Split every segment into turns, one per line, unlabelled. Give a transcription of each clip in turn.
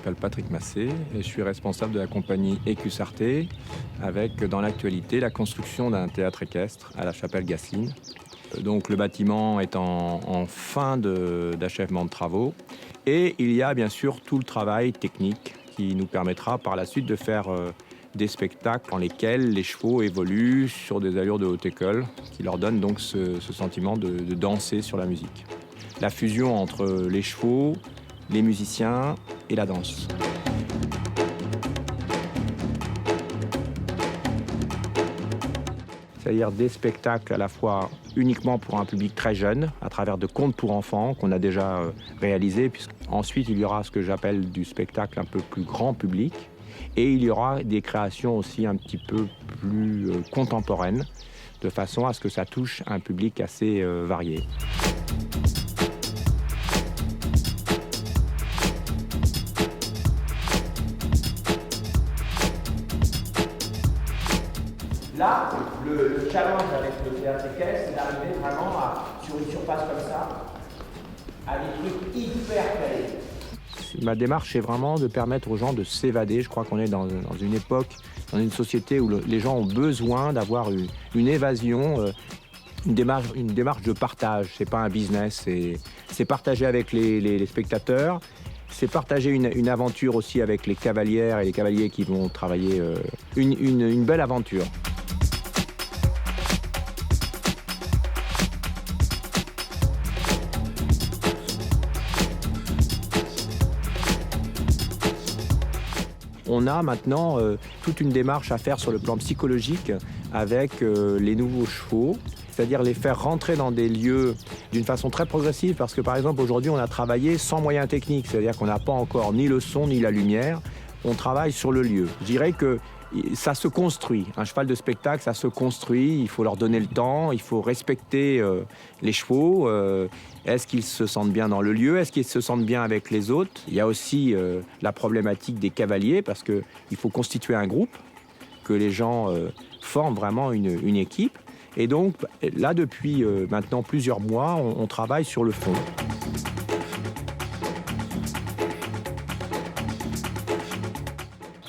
m'appelle Patrick Massé et je suis responsable de la compagnie Écus Arte avec, dans l'actualité, la construction d'un théâtre équestre à la Chapelle-Gasseline. Donc le bâtiment est en fin d'achèvement de travaux et il y a bien sûr tout le travail technique qui nous permettra par la suite de faire des spectacles dans lesquels les chevaux évoluent sur des allures de haute école qui leur donnent donc ce sentiment de danser sur la musique. La fusion entre les chevaux, les musiciens et la danse. C'est-à-dire des spectacles à la fois uniquement pour un public très jeune, à travers de contes pour enfants qu'on a déjà réalisés. Ensuite, il y aura ce que j'appelle du spectacle un peu plus grand public. Et il y aura des créations aussi un petit peu plus contemporaines, de façon à ce que ça touche un public assez varié.
Là, le challenge avec le théâtre équestre, c'est d'arriver vraiment sur une surface comme ça, à des trucs hyper calés.
Ma démarche, c'est vraiment de permettre aux gens de s'évader. Je crois qu'on est dans une époque, dans une société où les gens ont besoin d'avoir une évasion, une démarche de partage. C'est pas un business, c'est partager avec les spectateurs. C'est partager une aventure aussi avec les cavalières et les cavaliers qui vont travailler une belle aventure. On a maintenant toute une démarche à faire sur le plan psychologique avec les nouveaux chevaux, c'est-à-dire les faire rentrer dans des lieux d'une façon très progressive parce que par exemple aujourd'hui on a travaillé sans moyens techniques, c'est-à-dire qu'on n'a pas encore ni le son ni la lumière, on travaille sur le lieu. Je dirais que ça se construit, un cheval de spectacle ça se construit, il faut leur donner le temps, il faut respecter les chevaux, est-ce qu'ils se sentent bien dans le lieu, est-ce qu'ils se sentent bien avec les autres. Il y a aussi la problématique des cavaliers parce qu'il faut constituer un groupe, que les gens forment vraiment une équipe. Et donc là depuis maintenant plusieurs mois, on travaille sur le fond.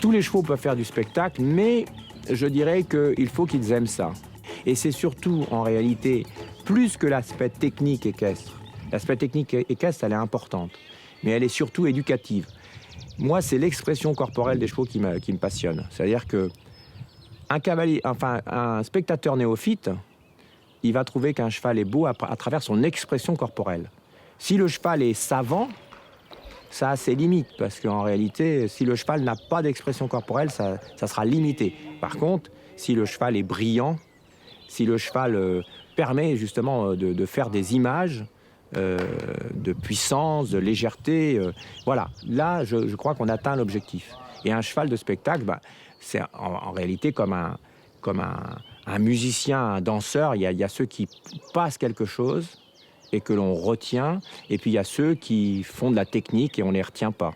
Tous les chevaux peuvent faire du spectacle, mais je dirais qu'il faut qu'ils aiment ça. Et c'est surtout, en réalité, plus que l'aspect technique équestre. L'aspect technique équestre, elle est importante, mais elle est surtout éducative. Moi, c'est l'expression corporelle des chevaux qui me passionne. C'est-à-dire un spectateur néophyte, il va trouver qu'un cheval est beau à travers son expression corporelle. Si le cheval est savant, ça a ses limites, parce qu'en réalité, si le cheval n'a pas d'expression corporelle, ça sera limité. Par contre, si le cheval est brillant, si le cheval permet justement de faire des images de puissance, de légèreté, voilà. Là, je crois qu'on atteint l'objectif. Et un cheval de spectacle, c'est en réalité comme un musicien, un danseur, il y a ceux qui passent quelque chose, et que l'on retient, et puis il y a ceux qui font de la technique et on ne les retient pas.